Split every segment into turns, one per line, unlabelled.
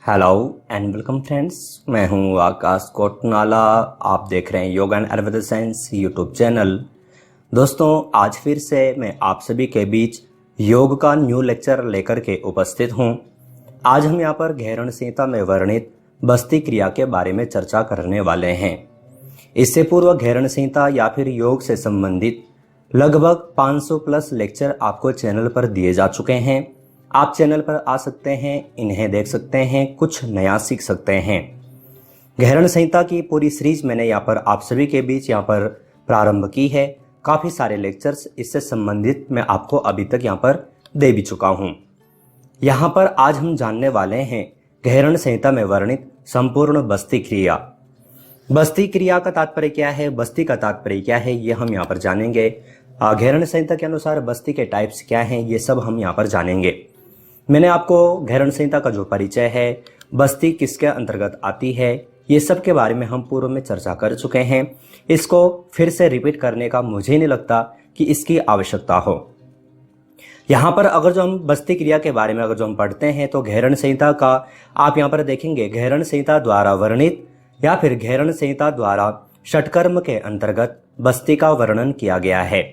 Hello and welcome friends. मैं हूं आकाश कोटनाला। आप देख रहे हैं yoga and Ayurveda science YouTube channel. दोस्तों, आज फिर से मैं आप सभी के बीच योग का न्यू लेक्चर लेकर के उपस्थित हूं। आज हम यहां पर घेरण संहिता में वर्णित बस्ती क्रिया के बारे में चर्चा करने वाले हैं। इससे पूर्व घेरण संहिता या फिर योग से संबंधित लगभग 500 प्लस लेक्चर आपको चैनल पर दिए जा चुके हैं। आप चैनल पर आ सकते हैं, इन्हें देख सकते हैं, कुछ नया सीख सकते हैं। घेरण संहिता की पूरी सीरीज मैंने यहाँ पर आप सभी के बीच यहाँ पर प्रारंभ की है। काफी सारे लेक्चर्स इससे संबंधित मैं आपको अभी तक यहाँ पर दे भी चुका हूँ। यहाँ पर आज हम जानने वाले हैं घेरण संहिता में वर्णित संपूर्ण बस्ती क्रिया। बस्ती क्रिया का तात्पर्य क्या है, बस्ती का तात्पर्य क्या है, ये हम यहाँ पर जानेंगे। घेरण संहिता के अनुसार बस्ती के टाइप्स क्या हैं, ये सब हम यहाँ पर जानेंगे। मैंने आपको घेरण संहिता का जो परिचय है, बस्ती किसके अंतर्गत आती है, ये सब के बारे में हम पूर्व में चर्चा कर चुके हैं। इसको फिर से रिपीट करने का मुझे नहीं लगता कि इसकी आवश्यकता हो। यहाँ पर अगर जो हम बस्ती क्रिया के बारे में अगर जो हम पढ़ते हैं तो घेरण संहिता का आप यहाँ पर देखेंगे घेरण संहिता द्वारा वर्णित या फिर घेरण संहिता द्वारा षटकर्म के अंतर्गत बस्ती का वर्णन किया गया है।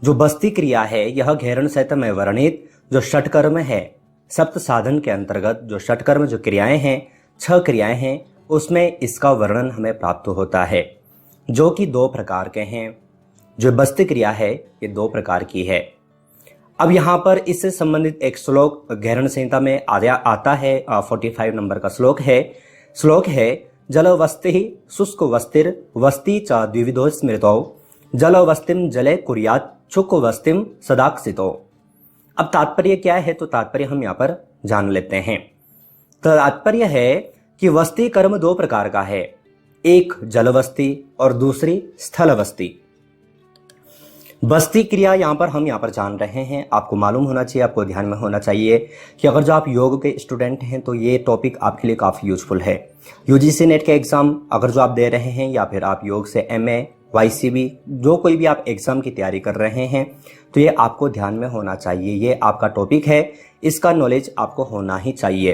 जो बस्ती क्रिया है यह घेरण संहिता में वर्णित जो षटकर्म है, सप्त साधन के अंतर्गत जो षटकर्म जो क्रियाएं हैं, 6 क्रियाएं हैं, उसमें इसका वर्णन हमें प्राप्त होता है, जो कि 2 प्रकार के हैं। जो बस्ती क्रिया है ये 2 प्रकार की है। अब यहाँ पर इससे संबंधित एक श्लोक घेरण संहिता में आता है। 45 नंबर का श्लोक है जलवस्ति शुष्क वस्तिर वस्ती च द्विविधो स्मृतौ जलवस्तिम जले कुर्यात् शुक वस्तिम सदाक्षितो। अब तात्पर्य क्या है, तो तात्पर्य हम यहाँ पर जान लेते हैं। तो तात्पर्य है कि वस्ती कर्म 2 प्रकार का है, एक जलवस्ती और दूसरी स्थलवस्ती। बस्ती क्रिया यहाँ पर जान रहे हैं। आपको मालूम होना चाहिए, आपको ध्यान में होना चाहिए कि अगर जो आप योग के स्टूडेंट हैं तो ये टॉपिक आपके लिए काफ़ी यूजफुल है। यूजीसी नेट के एग्जाम अगर जो आप दे रहे हैं या फिर आप योग से एमए वाईसीबी जो कोई भी आप एग्जाम की तैयारी कर रहे हैं तो ये आपको ध्यान में होना चाहिए। ये आपका टॉपिक है, इसका नॉलेज आपको होना ही चाहिए।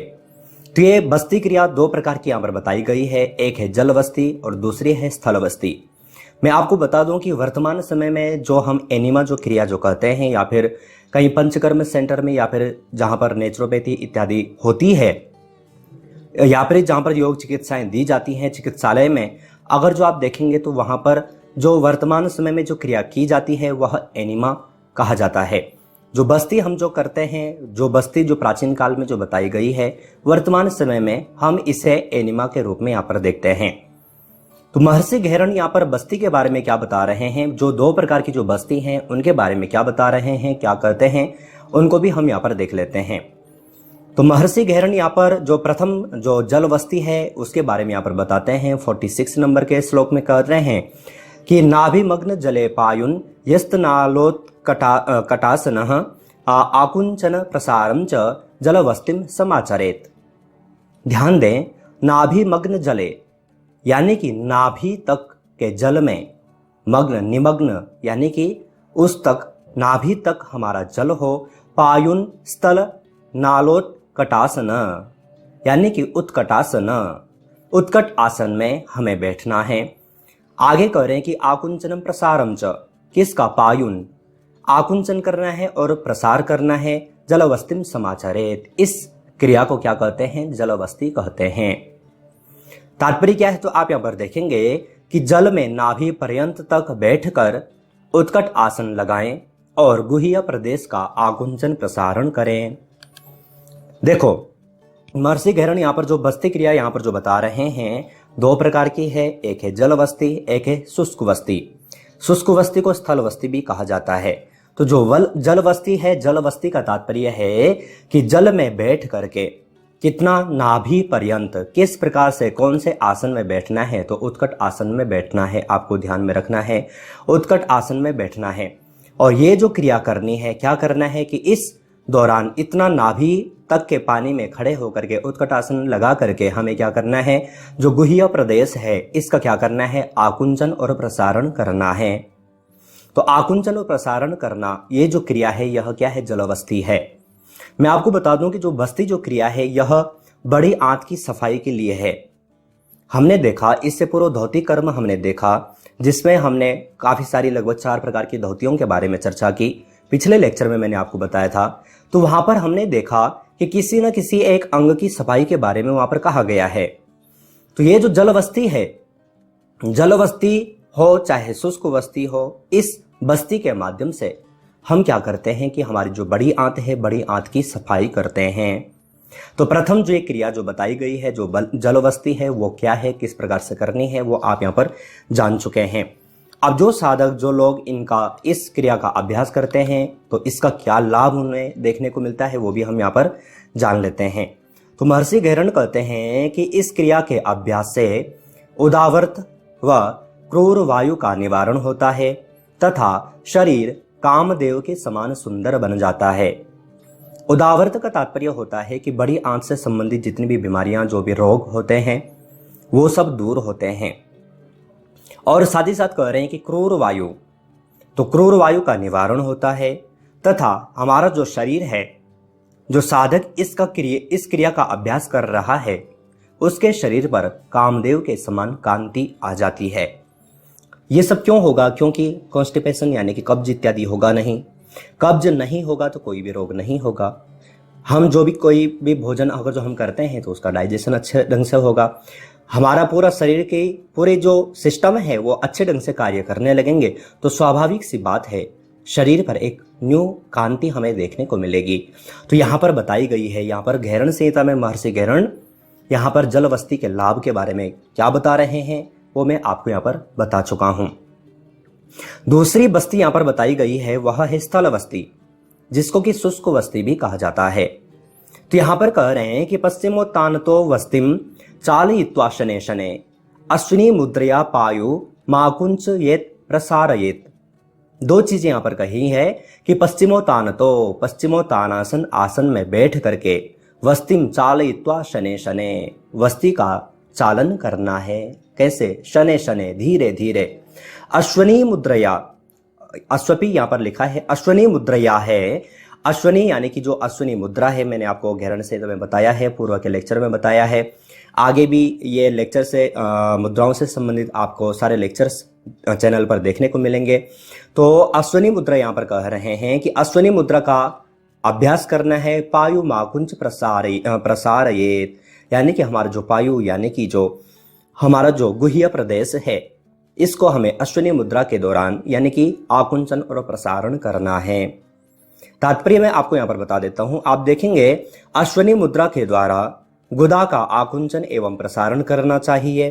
तो ये बस्ती क्रिया 2 प्रकार की यहाँ पर बताई गई है, एक है जलवस्ती और दूसरी है स्थलवस्ती। मैं आपको बता दूं कि वर्तमान समय में जो हम एनिमा जो क्रिया जो कहते हैं या फिर कहीं पंचकर्म सेंटर में या फिर जहां पर नेचुरोपैथी इत्यादि होती है या फिर जहां पर योग चिकित्साएं दी जाती हैं चिकित्सालय में, अगर जो आप देखेंगे तो वहां पर जो वर्तमान समय में जो क्रिया की जाती है वह एनिमा कहा जाता है। जो बस्ती हम जो करते हैं, जो बस्ती जो प्राचीन काल में जो बताई गई है, वर्तमान समय में हम इसे एनिमा के रूप में यहाँ पर देखते हैं। तो महर्षि घेरण यहाँ पर बस्ती के बारे में क्या बता रहे हैं, जो 2 प्रकार की जो बस्ती हैं उनके बारे में क्या बता रहे हैं, क्या कहते हैं, उनको भी हम यहाँ पर देख लेते हैं। तो महर्षि घेरण यहाँ पर जो प्रथम जो जल बस्ती है उसके बारे में यहाँ पर बताते हैं। 46 नंबर के श्लोक में कह रहे हैं कि नाभिमग्न जले पायुन यस्तनालोत्कटासनः आकुंचन प्रसारम च जलवस्तिम समाचरेत। ध्यान दें, नाभिमग्न जले यानी कि नाभि तक के जल में, मग्न निमग्न यानी कि उस तक नाभि तक हमारा जल हो, पायुन स्थल नालोत्कटासन यानी कि उत्कटासन, उत्कट आसन में हमें बैठना है। आगे कह रहे हैं कि आकुंचनम प्रसारम च, किसका, पायुन, आकुंचन करना है और प्रसार करना है। जलवस्तिम समाचरेत, इस क्रिया को क्या कहते हैं, जलवस्ती कहते हैं। तात्पर्य क्या है, तो आप यहां पर देखेंगे कि जल में नाभि पर्यंत तक बैठकर उत्कट आसन लगाएं और गुह्य प्रदेश का आकुंचन प्रसारण करें। देखो, महर्षि घेरण यहाँ पर जो बस्ती क्रिया यहाँ पर जो बता रहे हैं 2 प्रकार की है, एक है जल बस्ती, एक है शुष्क बस्ती। शुष्क बस्ती को स्थल बस्ती भी कहा जाता है। तो जो जल बस्ती है, जल बस्ती का तात्पर्य है कि जल में बैठ करके कितना नाभि पर्यंत किस प्रकार से कौन से आसन में बैठना है, तो उत्कट आसन में बैठना है, आपको ध्यान में रखना है, उत्कट आसन में बैठना है। और ये जो क्रिया करनी है, क्या करना है कि इस दौरान इतना नाभि तक के पानी में खड़े होकर के उत्कट आसन लगा करके हमें क्या करना है, जो गुह्य प्रदेश है इसका क्या करना है, आकुंचन और प्रसारण करना है। तो आकुंचन और प्रसारण करना ये जो क्रिया है यह क्या है, जलवस्ती है। मैं आपको बता दूं कि जो बस्ती जो क्रिया है यह बड़ी आंत की सफाई के लिए है। हमने देखा इससे पूर्व धोती कर्म हमने देखा, जिसमें हमने काफी सारी लगभग 4 प्रकार की धोतियों के बारे में चर्चा की। पिछले लेक्चर में मैंने आपको बताया था। तो वहां पर हमने देखा कि किसी न किसी एक अंग की सफाई के बारे में वहां पर कहा गया है। तो ये जो जल बस्ती है, जल बस्ती हो चाहे शुष्क बस्ती हो, इस बस्ती के माध्यम से हम क्या करते हैं कि हमारी जो बड़ी आंत है, बड़ी आंत की सफाई करते हैं। तो प्रथम जो एक क्रिया जो बताई गई है, जो जल बस्ती है, वो क्या है, किस प्रकार से करनी है, वो आप यहाँ पर जान चुके हैं। अब जो साधक, जो लोग इस क्रिया का अभ्यास करते हैं, तो इसका क्या लाभ उन्हें देखने को मिलता है, वो भी हम यहाँ पर जान लेते हैं। तो महर्षि गैरण कहते हैं कि इस क्रिया के अभ्यास से उदावर्त व क्रूर वायु का निवारण होता है तथा शरीर कामदेव के समान सुंदर बन जाता है। उदावर्त का तात्पर्य होता है कि बड़ी आंत से संबंधित जितनी भी बीमारियां, जो भी रोग होते हैं, वो सब दूर होते हैं। और साथ ही साथ कह रहे हैं कि क्रूर वायु, तो क्रूर वायु का निवारण होता है तथा हमारा जो शरीर है, जो साधक इस क्रिया का अभ्यास कर रहा है, उसके शरीर पर कामदेव के समान कांति आ जाती है। ये सब क्यों होगा? क्योंकि कॉन्स्टिपेशन यानी कि कब्ज इत्यादि होगा नहीं। कब्ज नहीं होगा तो कोई भी रोग नहीं होगा। हम जो भी कोई भी भोजन अगर जो हम करते हैं तो उसका डाइजेशन अच्छे ढंग से होगा। हमारा पूरा शरीर के पूरे जो सिस्टम है वो अच्छे ढंग से कार्य करने लगेंगे। तो स्वाभाविक सी बात है, शरीर पर एक न्यू कांति हमें देखने को मिलेगी। तो यहाँ पर बताई गई है, यहाँ पर गैरण संहिता में महर्षि गैरण यहाँ पर जल बस्ती के लाभ के बारे में क्या बता रहे हैं, वो मैं आपको यहाँ पर बता चुका हूं। दूसरी बस्ती यहाँ पर बताई गई है, वह है स्थल बस्ती, जिसको कि शुष्क बस्ती भी कहा जाता है। तो यहाँ पर कह रहे हैं कि पश्चिमोत्तानतो वस्तिम चालयित्वा शने शने अश्विनी मुद्रया पायु माकुंच येत प्रसारयेत। दो चीजें यहाँ पर कही है कि पश्चिमोत्तानतो, पश्चिमोत्तानासन आसन में बैठ करके वस्तिम चालयित्वा शने शने, वस्ती का चालन करना है। कैसे? शने शने, धीरे धीरे। अश्वनी मुद्रया, अश्वपी यहाँ पर लिखा है, अश्वनी मुद्रया है। अश्वनी यानी कि जो अश्वनी मुद्रा है, मैंने आपको गैरण से तो बताया है, पूर्व के लेक्चर में बताया है। आगे भी ये लेक्चर से मुद्राओं से संबंधित आपको सारे लेक्चर्स चैनल पर देखने को मिलेंगे। तो अश्वनी मुद्रा यहाँ पर कह रहे हैं कि अश्वनी मुद्रा का अभ्यास करना है। पायु माकुंच प्रसारयेत, यानी कि हमारा जो पायु यानी कि जो हमारा जो गुह्य प्रदेश है, इसको हमें अश्विनी मुद्रा के दौरान यानी कि आकुंचन और प्रसारण करना है। तात्पर्य मैं आपको यहाँ पर बता देता हूं। आप देखेंगे अश्विनी मुद्रा के द्वारा गुदा का आकुंचन एवं प्रसारण करना चाहिए।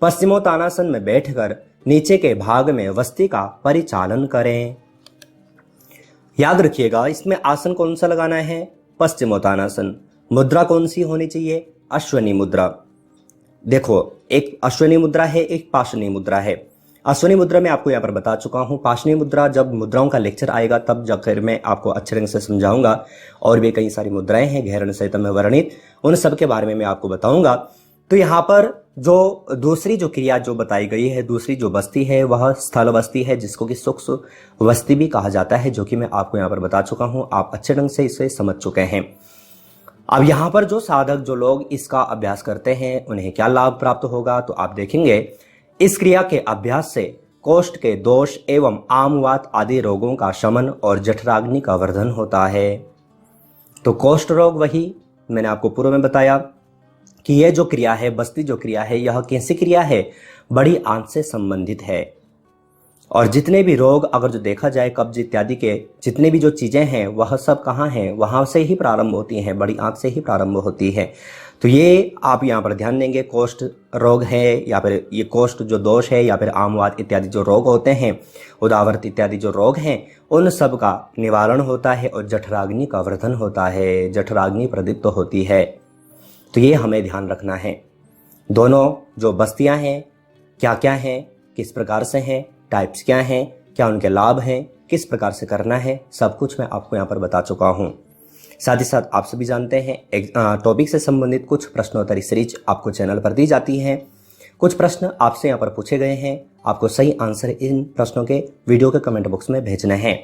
पश्चिमोत्तानासन में बैठकर नीचे के भाग में वस्ती का परिचालन करें। याद रखिएगा, इसमें आसन कौन सा लगाना है? पश्चिमोत्तानासन। मुद्रा कौन सी होनी चाहिए? अश्विनी मुद्रा। देखो, एक अश्विनी मुद्रा है, एक पाशनी मुद्रा है। अश्विनी मुद्रा में आपको यहाँ पर बता चुका हूँ। पाशनी मुद्रा जब मुद्राओं का लेक्चर आएगा तब जाकर मैं आपको अच्छे ढंग से समझाऊंगा। और भी कई सारी मुद्राएं हैं गैरण संहिता में वर्णित, उन सब के बारे में मैं आपको बताऊंगा। तो यहाँ पर जो दूसरी जो क्रिया जो बताई गई है, दूसरी जो बस्ती है, वह स्थल बस्ती है, जिसको कि सूक्ष्म बस्ती भी कहा जाता है, जो कि मैं आपको यहाँ पर बता चुका हूँ। आप अच्छे ढंग से इसे समझ चुके हैं। अब यहाँ पर जो साधक, जो लोग इसका अभ्यास करते हैं, उन्हें क्या लाभ प्राप्त होगा? तो आप देखेंगे इस क्रिया के अभ्यास से कोष्ठ के दोष एवं आमवात आदि रोगों का शमन और जठराग्नि का वर्धन होता है। तो कोष्ठ रोग, वही मैंने आपको पूर्व में बताया कि यह जो क्रिया है, बस्ती जो क्रिया है, यह कैसी क्रिया है? बड़ी आंत से संबंधित है। और जितने भी रोग अगर जो देखा जाए, कब्ज इत्यादि के जितने भी जो चीजें हैं, वह सब कहाँ हैं? वहां से ही प्रारंभ होती हैं, बड़ी आंत से ही प्रारंभ होती है। तो ये आप यहाँ पर ध्यान देंगे। कोष्ठ रोग है या फिर ये कोष्ठ जो दोष है या फिर आमवात इत्यादि जो रोग होते हैं, उदावर्त इत्यादि जो रोग हैं, उन सब का निवारण होता है और जठराग्नि का वर्धन होता है, जठराग्नि प्रदीप्त होती है। तो ये हमें ध्यान रखना है। दोनों जो बस्तियां हैं क्या क्या हैं, किस प्रकार से हैं, टाइप्स क्या हैं, क्या उनके लाभ हैं, किस प्रकार से करना है, सब कुछ मैं आपको यहाँ पर बता चुका हूँ। साथ ही साथ आप सभी जानते हैं टॉपिक से संबंधित कुछ प्रश्नोत्तरी सीरीज आपको चैनल पर दी जाती है। कुछ प्रश्न आपसे यहाँ पर पूछे गए हैं, आपको सही आंसर इन प्रश्नों के वीडियो के कमेंट बॉक्स में भेजने हैं।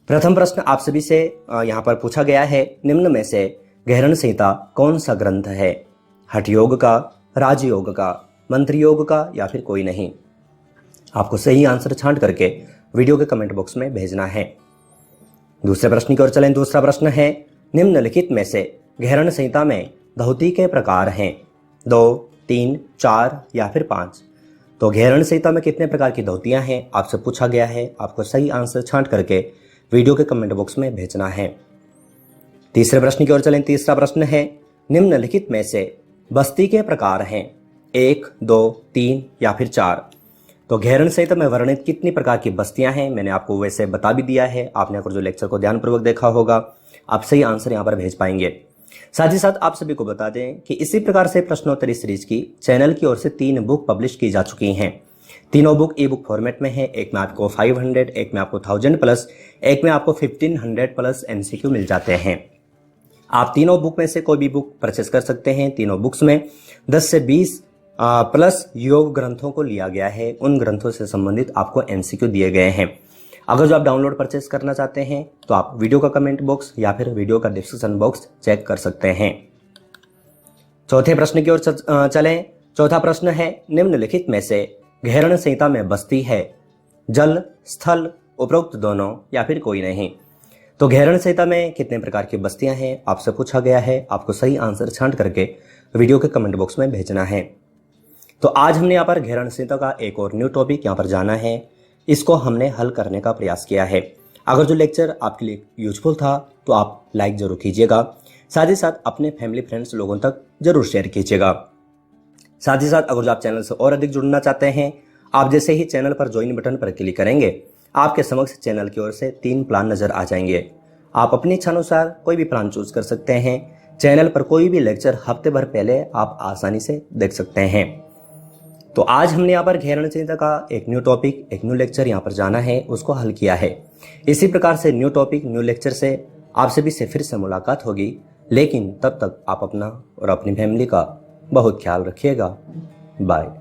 प्रथम प्रश्न आप सभी से यहाँ पर पूछा गया है, निम्न में से गहरण संहिता कौन सा ग्रंथ है? हठ योग का, राजयोग का, मंत्र योग का या फिर कोई नहीं? आपको सही आंसर छांट करके वीडियो के कमेंट बॉक्स में भेजना है। दूसरे प्रश्न की ओर चलें। दूसरा प्रश्न है, निम्नलिखित में से गहरण संहिता में धौती के प्रकार हैं? 2, 3, 4 या फिर 5? तो गहरण संहिता में कितने प्रकार की धोतियां हैं आपसे पूछा गया है। आपको सही आंसर छांट करके वीडियो के कमेंट बॉक्स में भेजना है। तीसरे प्रश्न की ओर चलें। तीसरा प्रश्न है, निम्नलिखित में से बस्ती के प्रकार हैं? 1, 2, 3 या फिर 4? तो गहरण संहिता में वर्णित कितनी प्रकार की बस्तियां हैं मैंने आपको वैसे बता भी दिया है। आपने अगर जो लेक्चर को ध्यानपूर्वक देखा होगा आप सही आंसर यहां पर भेज पाएंगे। साथ ही साथ आप सभी को बता दें कि इसी प्रकार से प्रश्नोत्तरी सीरीज की चैनल की ओर से 3 बुक पब्लिश की जा चुकी हैं। तीनों बुक ई बुक फॉर्मेट में है। एक में आपको 500, एक में आपको 1000 प्लस, एक में आपको 1500 प्लस MCQ मिल जाते हैं। आप तीनों बुक में से कोई भी बुक परचेस कर सकते हैं। तीनों बुक्स में 10 से 20 प्लस योग ग्रंथों को लिया गया है। उन ग्रंथों से संबंधित आपको MCQ दिए गए हैं। अगर जो आप डाउनलोड परचेस करना चाहते हैं तो आप वीडियो का कमेंट बॉक्स या फिर वीडियो का डिस्क्रिप्शन बॉक्स चेक कर सकते हैं। चौथे प्रश्न की ओर चलें। चौथा प्रश्न है, निम्नलिखित में से गहरण संहिता में बस्ती है? जल, स्थल, उपरोक्त दोनों या फिर कोई नहीं? तो गहरण संहिता में कितने प्रकार की बस्तियां हैं आपसे पूछा गया है। आपको सही आंसर छांट करके वीडियो के कमेंट बॉक्स में भेजना है। तो आज हमने यहाँ पर गहरण संहिता का एक और न्यू टॉपिक यहाँ पर जाना है। इसको हमने हल करने का प्रयास किया है। अगर जो लेक्चर आपके लिए यूजफुल था तो आप लाइक जरूर कीजिएगा। साथ ही साथ अपने फैमिली फ्रेंड्स लोगों तक जरूर शेयर कीजिएगा। साथ ही साथ अगर जो आप चैनल से और अधिक जुड़ना चाहते हैं, आप जैसे ही चैनल पर ज्वाइन बटन पर क्लिक करेंगे आपके समक्ष चैनल की ओर से 3 प्लान नजर आ जाएंगे। आप अपनी इच्छानुसार कोई भी प्लान चूज कर सकते हैं। चैनल पर कोई भी लेक्चर हफ्ते भर पहले आप आसानी से देख सकते हैं। तो आज हमने यहाँ पर गहरण संहिता का एक न्यू टॉपिक, एक न्यू लेक्चर यहाँ पर जाना है, उसको हल किया है। इसी प्रकार से न्यू टॉपिक, न्यू लेक्चर से आप सभी से फिर से मुलाकात होगी। लेकिन तब तक आप अपना और अपनी फैमिली का बहुत ख्याल रखिएगा। बाय।